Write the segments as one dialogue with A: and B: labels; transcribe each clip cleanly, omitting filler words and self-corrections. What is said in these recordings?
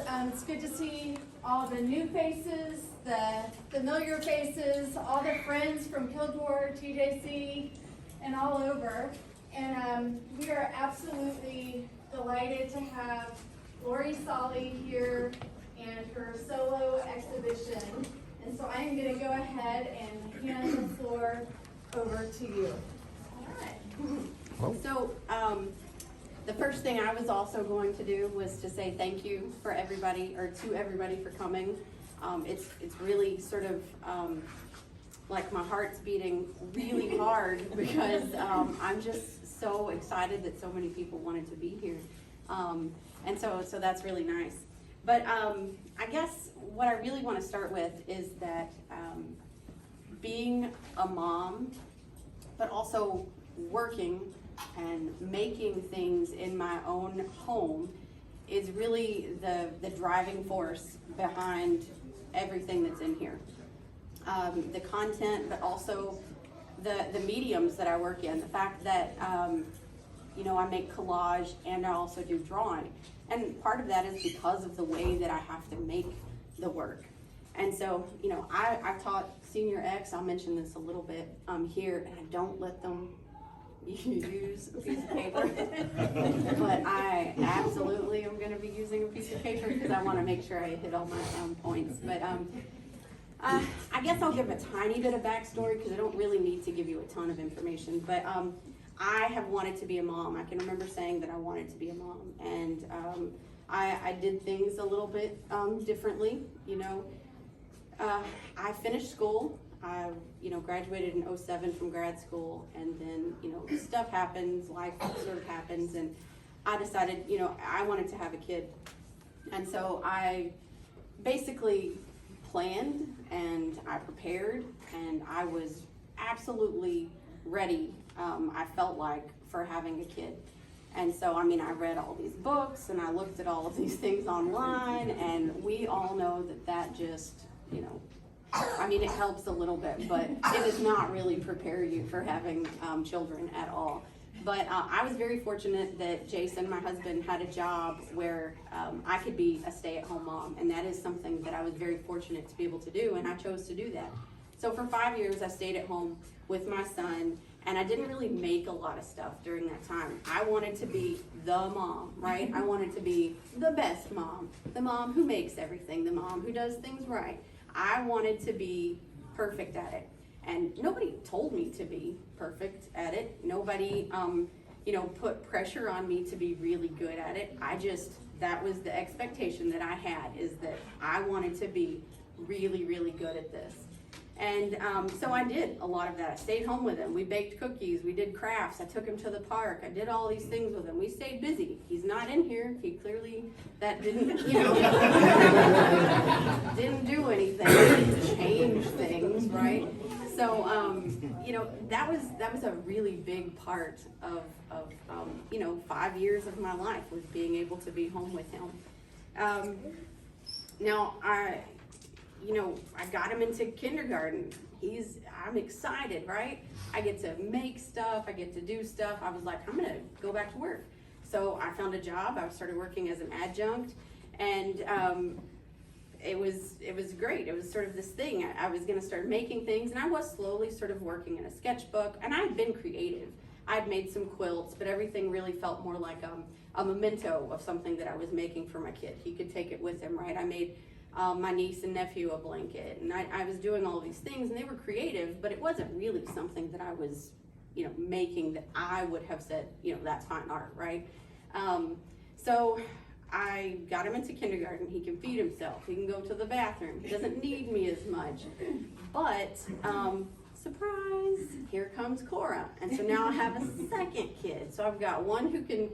A: It's good to see all the new faces, the familiar faces, all the friends from Kilgore, TJC, and all over. And we are absolutely delighted to have Lori Solley here and her solo exhibition. And so I am going to go ahead and hand the floor over to you.
B: All right. So the first thing I was also going to do was to say thank you for everybody, or to everybody, for coming. It's really sort of like my heart's beating really hard because I'm just so excited that so many people wanted to be here. And so that's really nice. But I guess what I really want to start with is that being a mom, but also working and making things in my own home is really the driving force behind everything that's in here. The content, but also the mediums that I work in. The fact that I make collage and I also do drawing. And part of that is because of the way that I have to make the work. And so, I've taught Senior X, I'll mention this a little bit here, and I don't let them use a piece of paper. But I absolutely am going to be using a piece of paper because I want to make sure I hit all my points. But I guess I'll give a tiny bit of backstory because I don't really need to give you a ton of information. But I have wanted to be a mom. I can remember saying that I wanted to be a mom, and I did things a little bit differently. I finished school. I graduated in 2007 from grad school, and then stuff happens, life sort of happens, and I decided I wanted to have a kid. And so I basically planned and I prepared, and I was absolutely ready, I felt like, for having a kid. And so, I read all these books and I looked at all of these things online, and we all know that just, it helps a little bit, but it does not really prepare you for having children at all. But I was very fortunate that Jason, my husband, had a job where I could be a stay-at-home mom, and that is something that I was very fortunate to be able to do, and I chose to do that. So for 5 years, I stayed at home with my son, and I didn't really make a lot of stuff during that time. I wanted to be the mom, right? I wanted to be the best mom, the mom who makes everything, the mom who does things right. I wanted to be perfect at it. And nobody told me to be perfect at it. Nobody, put pressure on me to be really good at it. That was the expectation that I had, is that I wanted to be really, really good at this. And so I did a lot of that. I stayed home with him. We baked cookies. We did crafts. I took him to the park. I did all these things with him. We stayed busy. He's not in here. He clearly, that didn't, didn't do anything. Didn't change things, right? So, that was a really big part of 5 years of my life, was being able to be home with him. Now, I got him into kindergarten. I'm excited, right? I get to make stuff, I get to do stuff. I was like, I'm gonna go back to work. So I found a job. I started working as an adjunct, and it was great. It was sort of this thing. I was gonna start making things, and I was slowly sort of working in a sketchbook, and I had been creative. I'd made some quilts, but everything really felt more like a memento of something that I was making for my kid. He could take it with him, right? I made my niece and nephew a blanket, and I was doing all these things, and they were creative, but it wasn't really something that I was, making that I would have said, that's fine art, right? So I got him into kindergarten. He can feed himself. He can go to the bathroom. He doesn't need me as much. But surprise, here comes Cora. And so now I have a second kid. So I've got one who can,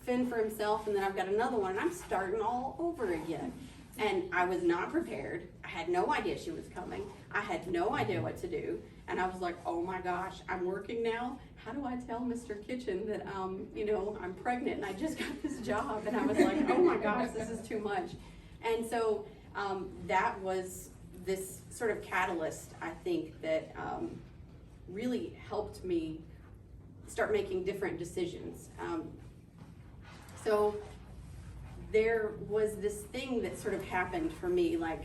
B: fend for himself, and then I've got another one, and I'm starting all over again. And I was not prepared. I had no idea she was coming. I had no idea what to do. And I was like, oh my gosh, I'm working now. How do I tell Mr. Kitchen that, I'm pregnant and I just got this job? And I was like, oh my gosh, this is too much. And so that was this sort of catalyst, I think, that really helped me start making different decisions. So there was this thing that sort of happened for me, like,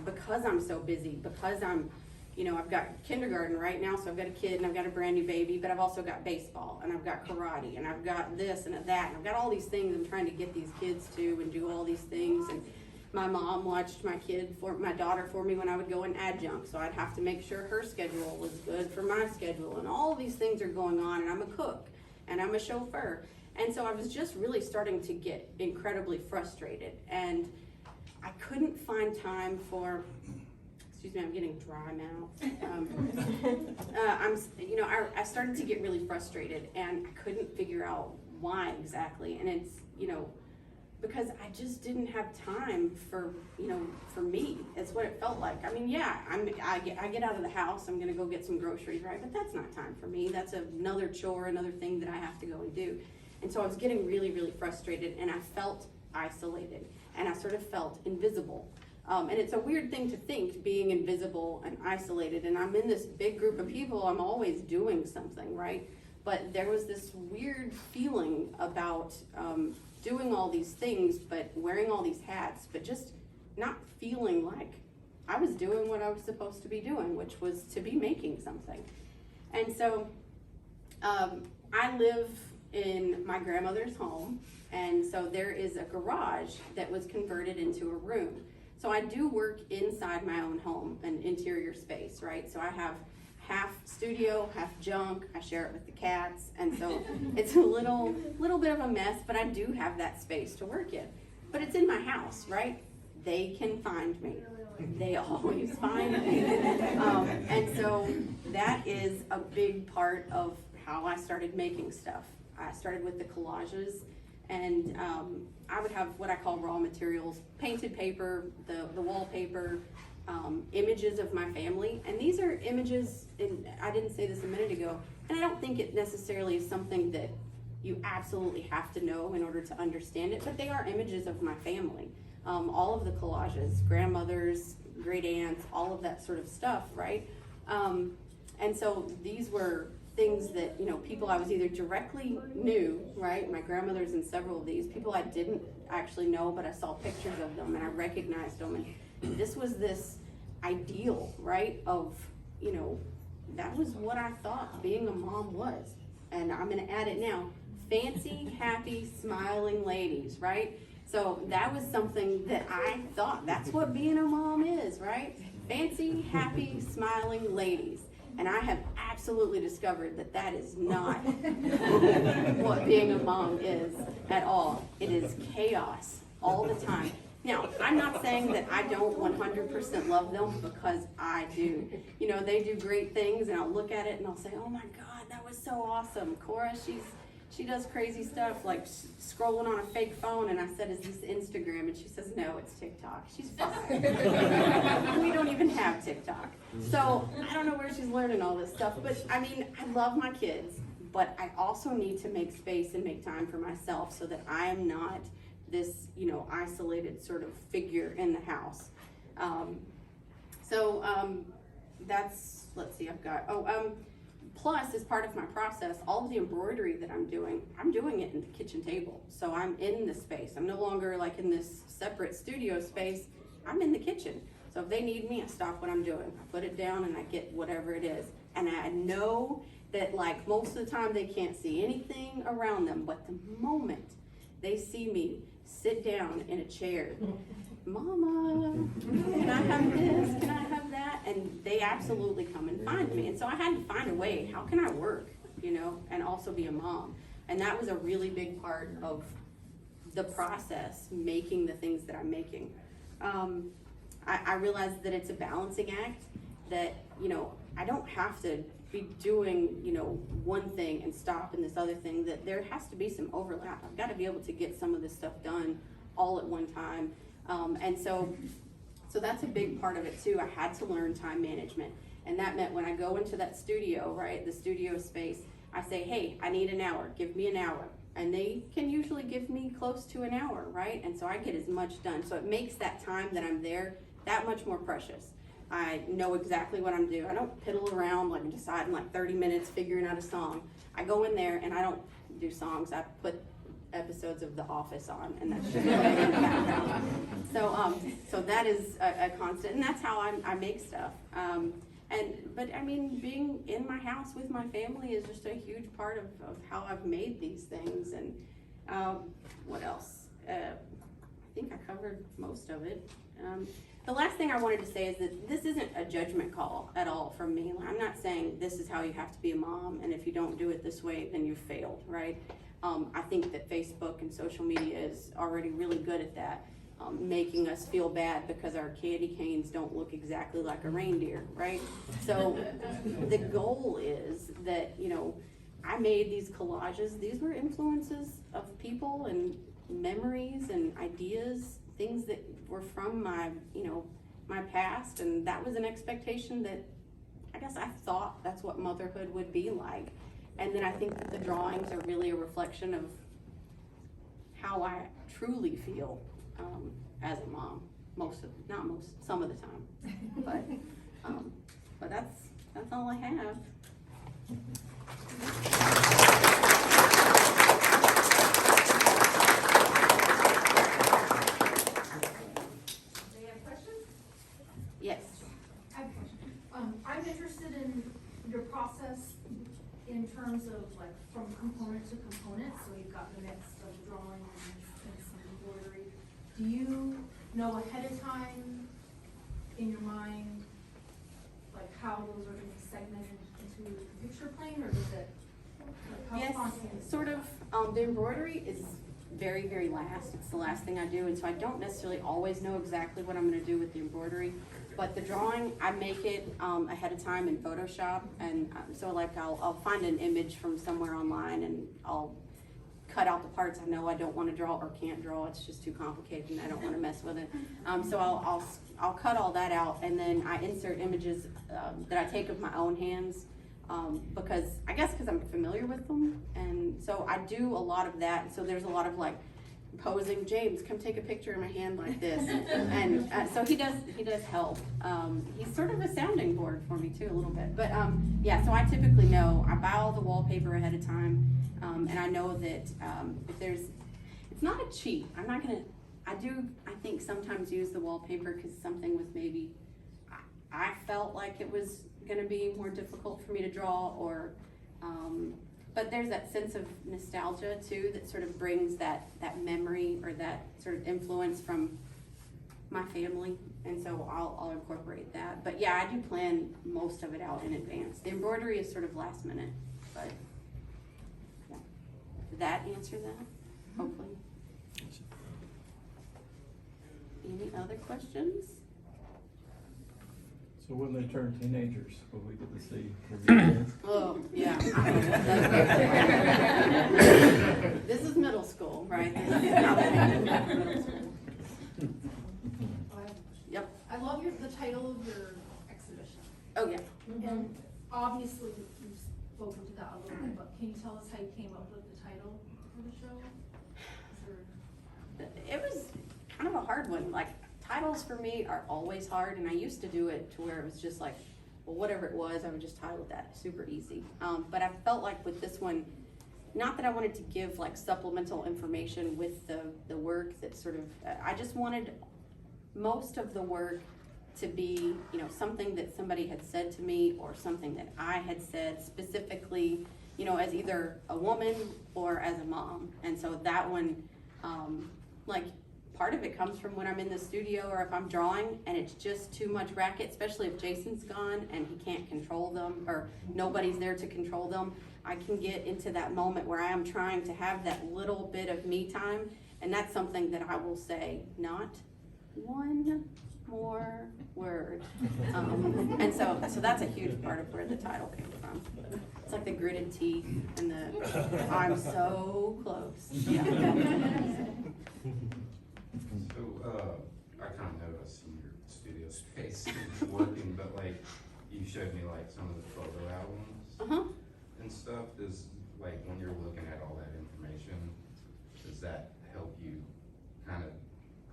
B: because I'm so busy, because I'm, you know, I've got kindergarten right now, so I've got a kid and I've got a brand new baby, but I've also got baseball and I've got karate and I've got this and that and I've got all these things I'm trying to get these kids to and do all these things. And my mom watched my daughter for me when I would go in adjunct, so I'd have to make sure her schedule was good for my schedule, and all these things are going on, and I'm a cook and I'm a chauffeur. And so I was just really starting to get incredibly frustrated, and I couldn't find time for, excuse me, I'm getting dry mouth. I started to get really frustrated, and I couldn't figure out why exactly. And it's, you know, because I just didn't have time for me. It's what it felt like. I mean, yeah, I get out of the house, I'm gonna go get some groceries, right? But that's not time for me. That's another chore, another thing that I have to go and do. And so I was getting really, really frustrated, and I felt isolated, and I sort of felt invisible. And it's a weird thing to think, being invisible and isolated, and I'm in this big group of people, I'm always doing something, right? But there was this weird feeling about doing all these things, but wearing all these hats, but just not feeling like I was doing what I was supposed to be doing, which was to be making something. And so I live in my grandmother's home, and so there is a garage that was converted into a room. So I do work inside my own home, an interior space, right? So I have half studio, half junk. I share it with the cats, and so it's a little bit of a mess, but I do have that space to work in. But it's in my house, right? They can find me. They always find me. And so that is a big part of how I started making stuff. I started with the collages, and I would have what I call raw materials, painted paper, the wallpaper, images of my family. And these are images, and I didn't say this a minute ago, and I don't think it necessarily is something that you absolutely have to know in order to understand it, but they are images of my family. All of the collages, grandmothers, great aunts, all of that sort of stuff, right? And so these were things that, you know, people I was either directly knew, right? My grandmother's in several of these, people I didn't actually know, but I saw pictures of them and I recognized them. And this was this ideal, right? Of, you know, that was what I thought being a mom was. And I'm gonna add it now, fancy, happy, smiling ladies, right? So that was something that I thought, that's what being a mom is, right? Fancy, happy, smiling ladies. And I have absolutely discovered that that is not what being a mom is at all. It is chaos all the time. Now, I'm not saying that I don't 100% love them, because I do. You know, they do great things, and I'll look at it and I'll say, oh my God, that was so awesome. Cora, she does crazy stuff, like scrolling on a fake phone, and I said, is this Instagram? And she says, no, it's TikTok. She's 5. We don't even have TikTok. So I don't know where she's learning all this stuff, but I mean, I love my kids, but I also need to make space and make time for myself so that I am not this, you know, isolated sort of figure in the house. That's, let's see, I've got, plus, as part of my process, all of the embroidery that I'm doing it in the kitchen table. So I'm in the space. I'm no longer like in this separate studio space. I'm in the kitchen. So if they need me, I stop what I'm doing. I put it down and I get whatever it is. And I know that, like, most of the time they can't see anything around them, but the moment they see me sit down in a chair, Mama, can I have this? Can I have that? And they absolutely come and find me. And so I had to find a way, how can I work, you know, and also be a mom? And that was a really big part of the process, making the things that I'm making. I realized that it's a balancing act, that, you know, I don't have to be doing, you know, one thing and stop in this other thing, that there has to be some overlap. I've got to be able to get some of this stuff done all at one time. And so that's a big part of it too. I had to learn time management. And that meant when I go into that studio, right, the studio space, I say, hey, I need an hour, give me an hour. And they can usually give me close to an hour, right? And so I get as much done. So it makes that time that I'm there that much more precious. I know exactly what I'm doing. I don't piddle around like deciding like 30 minutes figuring out a song. I go in there and I don't do songs. I put episodes of The Office on, and that's just playing in the background. So that is a constant, and that's how I make stuff. But I mean, being in my house with my family is just a huge part of how I've made these things. And what else? I think I covered most of it. The last thing I wanted to say is that this isn't a judgment call at all from me. I'm not saying this is how you have to be a mom, and if you don't do it this way, then you've failed, right? I think that Facebook and social media is already really good at that, making us feel bad because our candy canes don't look exactly like a reindeer, right? So the goal is that, you know, I made these collages. These were influences of people and memories and ideas, things that were from my, you know, my past, and that was an expectation that I guess I thought that's what motherhood would be like. And then I think that the drawings are really a reflection of how I truly feel as a mom. Some of the time, but that's all I have. Yes.
C: I have a question. I'm interested in your process in terms of like from component to component. So you've got the mix of drawing and some embroidery. Do you know ahead of time in your mind like how those are going to be segmented into the picture plane, or does it? Like, how
B: Yes,
C: spontaneous?
B: sort of. The embroidery is very, very last. It's the last thing I do, and so I don't necessarily always know exactly what I'm going to do with the embroidery. But the drawing, I make it ahead of time in Photoshop, and so like I'll find an image from somewhere online, and I'll cut out the parts I know I don't want to draw or can't draw. It's just too complicated, and I don't want to mess with it. So I'll cut all that out, and then I insert images that I take of my own hands. Because I'm familiar with them, and so I do a lot of that. So there's a lot of like posing. James, come take a picture of my hand like this, and so he does help. He's sort of a sounding board for me too a little bit. But yeah, so I typically know I buy all the wallpaper ahead of time, and I know that if it's not a cheat. I think sometimes use the wallpaper because something was maybe I felt like it was going to be more difficult for me to draw, or but there's that sense of nostalgia too that sort of brings that memory or that sort of influence from my family, and so I'll incorporate that. But yeah, I do plan most of it out in advance. The embroidery is sort of last minute, but yeah. Did that answer that? Hopefully. Any other questions?
D: So when they turn teenagers, will we get to see their kids?
B: Oh, yeah. This is middle school, right? This is how they make it middle school. Yep.
C: I love the title of your exhibition.
B: Oh, yeah.
C: And obviously, you've spoken to that a little bit, but can you tell us how you came up with the title for the show?
B: It was kind of a hard one. Like, titles for me are always hard, and I used to do it to where it was just like, well, whatever it was, I would just title that super easy. But I felt like with this one, not that I wanted to give like supplemental information with the work that sort of, I just wanted most of the work to be, you know, something that somebody had said to me or something that I had said specifically, you know, as either a woman or as a mom. And so that one, like, part of it comes from when I'm in the studio or if I'm drawing and it's just too much racket, especially if Jason's gone and he can't control them or nobody's there to control them. I can get into that moment where I am trying to have that little bit of me time, and that's something that I will say, not one more word. And so that's a huge part of where the title came from. It's like the gritted teeth and the I'm so close. Yeah.
E: So, I kind of know I see your studio space working, but like, you showed me like some of the photo albums and stuff. Does, like, when you're looking at all that information, does that help you kind of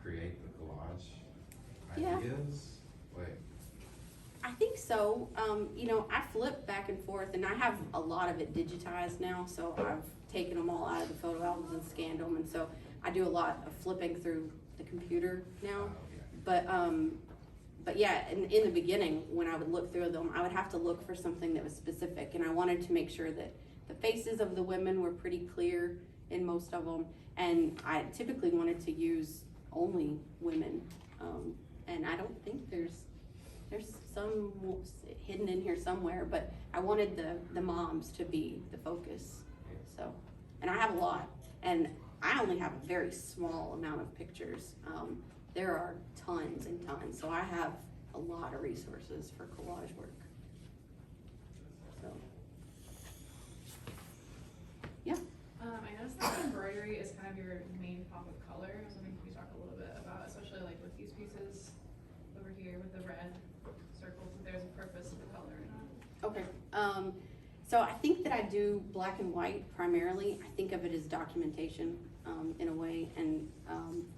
E: create the collage ideas? Like,
B: I think so. You know, I flip back and forth, and I have a lot of it digitized now, so taken them all out of the photo albums and scanned them, and so I do a lot of flipping through the computer now. But yeah, in the beginning, when I would look through them, I would have to look for something that was specific, and I wanted to make sure that the faces of the women were pretty clear in most of them, and I typically wanted to use only women, and I don't think there's some hidden in here somewhere, but I wanted the moms to be the focus. So, and I have a lot, and I only have a very small amount of pictures. There are tons and tons, so I have a lot of resources for collage work. So, yeah.
F: I noticed that embroidery is kind of your main pop of color. I was wondering if you could talk a little bit about, especially like with these pieces over here with the red circles, if there's a purpose to the color or not.
B: Okay. So I think that I do black and white primarily. I think of it as documentation in a way, and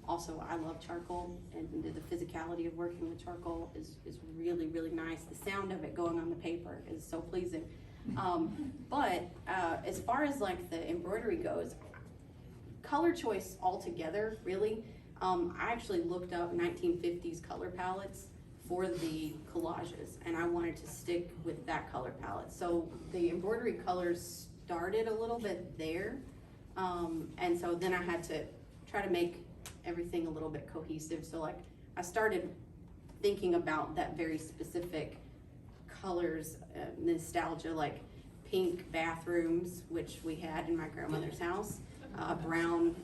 B: also I love charcoal, and the physicality of working with charcoal is really, really nice. The sound of it going on the paper is so pleasing. But as far as like the embroidery goes, color choice altogether, really, I actually looked up 1950s color palettes for the collages, and I wanted to stick with that color palette. So the embroidery colors started a little bit there, and so then I had to try to make everything a little bit cohesive. So like I started thinking about that very specific colors, nostalgia, like pink bathrooms, which we had in my grandmother's house, brown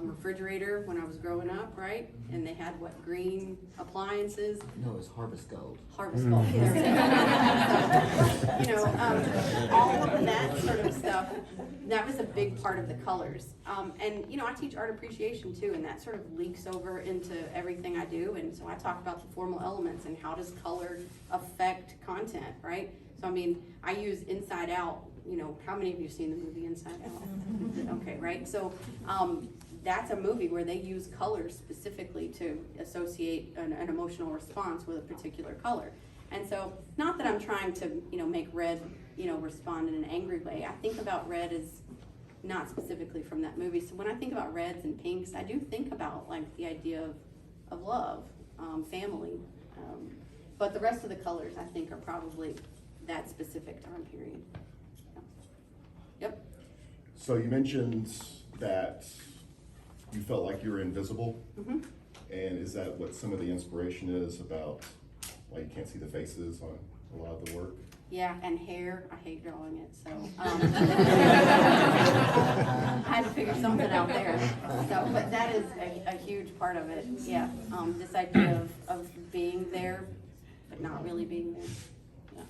B: refrigerator when I was growing up, right? And they had what, green appliances?
G: No, it's Harvest Gold.
B: Harvest Gold. There we go. You know, all of that sort of stuff, that was a big part of the colors. And you know, I teach art appreciation too, and that sort of leaks over into everything I do. And so I talk about the formal elements and how does color affect content, right? So I mean, I use Inside Out. You know, how many of you have seen the movie Inside Out? Okay, right? So that's a movie where they use colors specifically to associate an emotional response with a particular color. And so, not that I'm trying to, you know, make red, you know, respond in an angry way. I think about red as not specifically from that movie. So when I think about reds and pinks, I do think about like the idea of love, family. But the rest of the colors I think are probably that specific time period. Yep.
H: So you mentioned that you felt like you were invisible.
B: Mm-hmm.
H: And is that what some of the inspiration is about why you can't see the faces on a lot of the work?
B: Yeah, and hair, I hate drawing it, so, I had to figure something out there. So, but that is a huge part of it, yeah. This idea of being there, but not really being there. Yeah.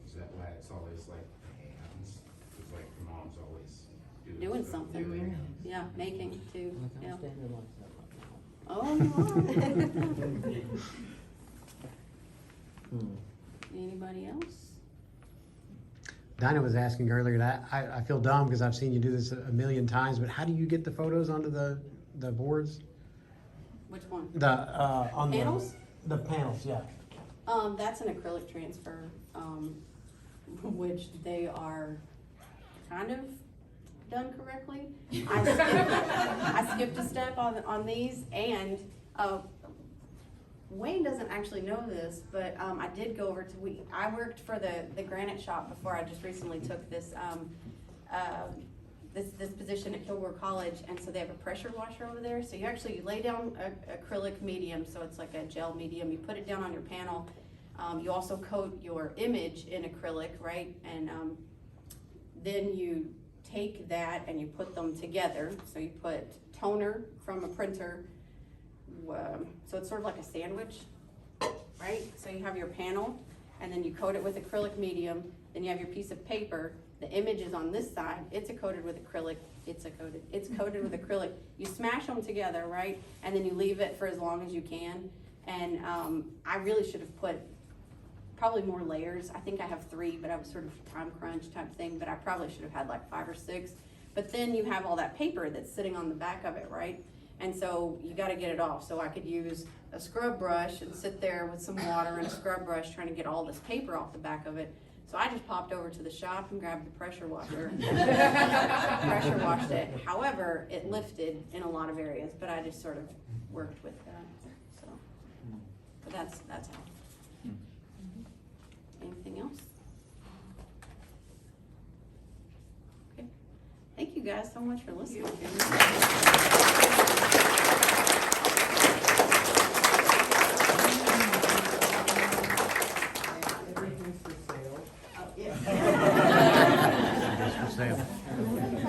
E: Is that why it's always like the hands? It's like your mom's always
B: Doing
E: stuff
B: something.
E: together.
B: Yeah, making too,
G: Like
B: yeah.
G: I'm standing like that right now.
B: Oh, you are. Anybody else?
I: Dinah was asking earlier that I feel dumb because I've seen you do this a million times, but how do you get the photos onto the boards?
B: Which one?
I: On
B: Panels?
I: The panels, yeah.
B: That's an acrylic transfer, which they are kind of done correctly. I skipped a step on these, and Wayne doesn't actually know this, but I did go over to, I worked for the granite shop before I just recently took this this position at Kilgore College, and so they have a pressure washer over there. So you lay down acrylic medium, so it's like a gel medium. You put it down on your panel. You also coat your image in acrylic, right? And then you take that and you put them together. So you put toner from a printer. So it's sort of like a sandwich, right? So you have your panel, and then you coat it with acrylic medium. Then you have your piece of paper. The image is on this side. It's coated with acrylic. It's coated with acrylic. You smash them together, right? And then you leave it for as long as you can. And I really should have put probably more layers. I think I have 3, but I was sort of time crunch type thing. But I probably should have had like 5 or 6. But then you have all that paper that's sitting on the back of it, right? And so you got to get it off. So I could use a scrub brush and sit there with some water and a scrub brush trying to get all this paper off the back of it. So I just popped over to the shop and grabbed the pressure washer. Pressure washed it. However, it lifted in a lot of areas, but I just sort of worked with that, so. But that's all. Anything else? Okay. Thank you guys so much for listening to me.